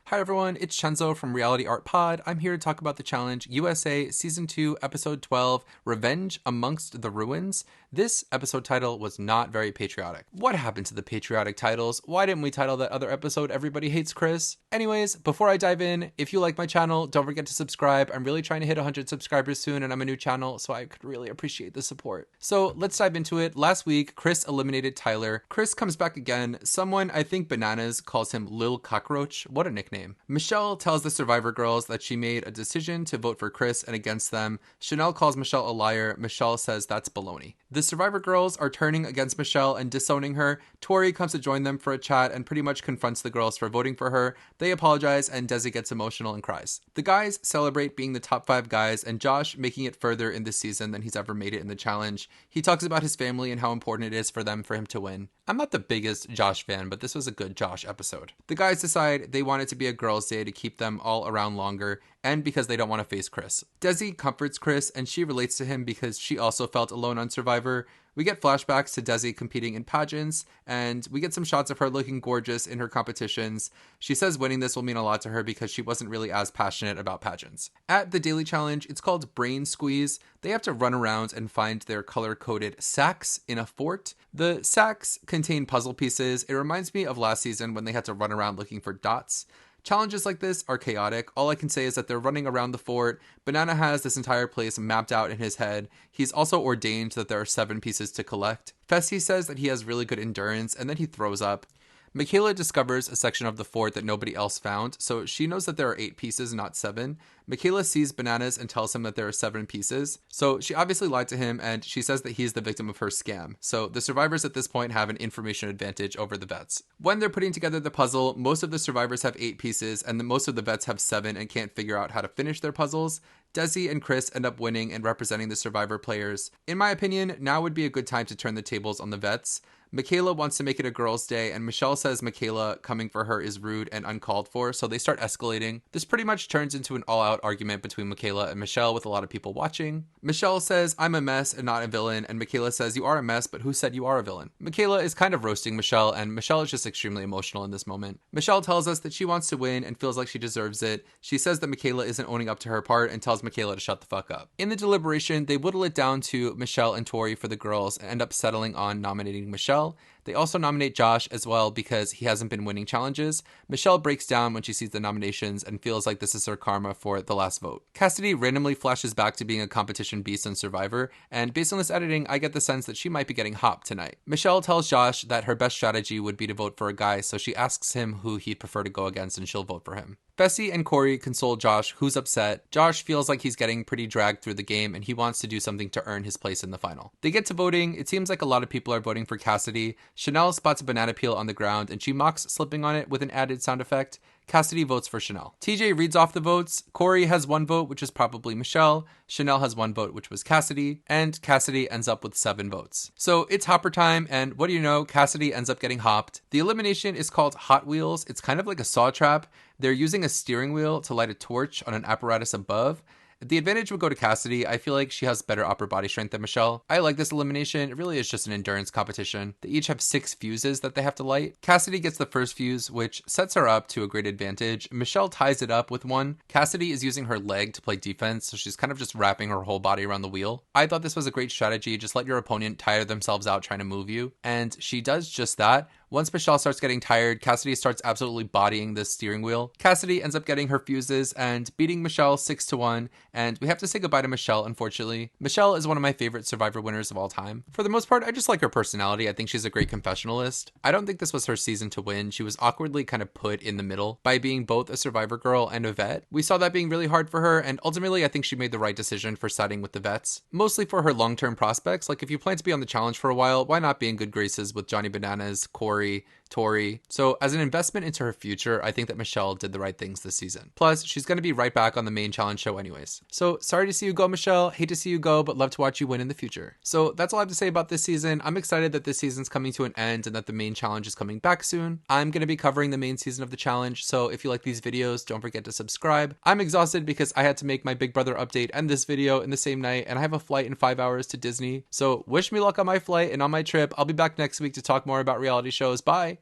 Hi everyone, it's Chenzo from Reality Art Pod. I'm here to talk about the challenge USA Season 2, Episode 12, Revenge Amongst the Ruins. This episode title was not very patriotic. What happened to the patriotic titles? Why didn't we title that other episode Everybody Hates Chris? Anyways, before I dive in, if you like my channel, don't forget to subscribe. I'm really trying to hit 100 subscribers soon and I'm a new channel, so I could really appreciate the support. So let's dive into it. Last week, Chris eliminated Tyler. Chris comes back again. Someone, I think Bananas, calls him Lil Cockroach. What a nickname. Michelle tells the Survivor girls that she made a decision to vote for Chris and against them. Chanel calls Michelle a liar. Michelle says that's baloney. The Survivor girls are turning against Michelle and disowning her. Tori comes to join them for a chat and pretty much confronts the girls for voting for her. They apologize and Desi gets emotional and cries. The guys celebrate being the top 5 guys and Josh making it further in this season than he's ever made it in the challenge. He talks about his family and how important it is for him to win. I'm not the biggest Josh fan, but this was a good Josh episode. The guys decide they want it to be a girls' day to keep them all around longer and because they don't want to face Chris. Desi comforts Chris and she relates to him because she also felt alone on Survivor. We get flashbacks to Desi competing in pageants, and we get some shots of her looking gorgeous in her competitions. She says winning this will mean a lot to her because she wasn't really as passionate about pageants. At the daily challenge, it's called Brain Squeeze. They have to run around and find their color-coded sacks in a fort. The sacks contain puzzle pieces. It reminds me of last season when they had to run around looking for dots. Challenges like this are chaotic. All I can say is that they're running around the fort. Banana has this entire place mapped out in his head. He's also ordained that there are 7 pieces to collect. Fessy says that he has really good endurance, and then he throws up. Michaela discovers a section of the fort that nobody else found, so she knows that there are 8 pieces, not 7. Michaela sees Bananas and tells him that there are 7 pieces, so she obviously lied to him and she says that he's the victim of her scam. So the survivors at this point have an information advantage over the vets. When they're putting together the puzzle, most of the survivors have 8 pieces and most of the vets have 7 and can't figure out how to finish their puzzles. Desi and Chris end up winning and representing the Survivor players. In my opinion, now would be a good time to turn the tables on the vets. Michaela wants to make it a girls' day, and Michelle says Michaela coming for her is rude and uncalled for, so they start escalating. This pretty much turns into an all-out argument between Michaela and Michelle with a lot of people watching. Michelle says, I'm a mess and not a villain, and Michaela says, you are a mess, but who said you are a villain? Michaela is kind of roasting Michelle, and Michelle is just extremely emotional in this moment. Michelle tells us that she wants to win and feels like she deserves it. She says that Michaela isn't owning up to her part and tells Michaela to shut the fuck up. In the deliberation, they whittle it down to Michelle and Tori for the girls and end up settling on nominating Michelle. They also nominate Josh as well because he hasn't been winning challenges. Michelle breaks down when she sees the nominations and feels like this is her karma for the last vote. Cassidy randomly flashes back to being a competition beast on Survivor, and based on this editing, I get the sense that she might be getting hopped tonight. Michelle tells Josh that her best strategy would be to vote for a guy, so she asks him who he'd prefer to go against and she'll vote for him. Fessy and Corey console Josh, who's upset. Josh feels like he's getting pretty dragged through the game and he wants to do something to earn his place in the final. They get to voting. It seems like a lot of people are voting for Cassidy. Chanel spots a banana peel on the ground and she mocks slipping on it with an added sound effect. Cassidy votes for Chanel. TJ reads off the votes. Corey has 1 vote, which is probably Michelle. Chanel has 1 vote, which was Cassidy. And Cassidy ends up with 7 votes. So it's hopper time, and what do you know? Cassidy ends up getting hopped. The elimination is called Hot Wheels. It's kind of like a saw trap. They're using a steering wheel to light a torch on an apparatus above. The advantage would go to Cassidy. I feel like she has better upper body strength than Michelle. I like this elimination. It really is just an endurance competition. They each have 6 fuses that they have to light. Cassidy gets the first fuse, which sets her up to a great advantage. Michelle ties it up with 1. Cassidy is using her leg to play defense, so she's kind of just wrapping her whole body around the wheel. I thought this was a great strategy. Just let your opponent tire themselves out trying to move you. And she does just that. Once Michelle starts getting tired, Cassidy starts absolutely bodying this steering wheel. Cassidy ends up getting her fuses and beating Michelle 6-1, and we have to say goodbye to Michelle, unfortunately. Michelle is one of my favorite Survivor winners of all time. For the most part, I just like her personality. I think she's a great confessionalist. I don't think this was her season to win. She was awkwardly kind of put in the middle by being both a Survivor girl and a vet. We saw that being really hard for her, and ultimately I think she made the right decision for siding with the vets. Mostly for her long-term prospects. Like, if you plan to be on the challenge for a while, why not be in good graces with Johnny Bananas, Corey, Tori. So as an investment into her future, I think that Michelle did the right things this season. Plus, she's going to be right back on the main challenge show anyways. So sorry to see you go, Michelle. Hate to see you go, but love to watch you win in the future. So that's all I have to say about this season. I'm excited that this season's coming to an end and that the main challenge is coming back soon. I'm going to be covering the main season of the challenge, so if you like these videos, don't forget to subscribe. I'm exhausted because I had to make my Big Brother update and this video in the same night, and I have a flight in 5 hours to Disney. So wish me luck on my flight and on my trip. I'll be back next week to talk more about reality shows. Bye!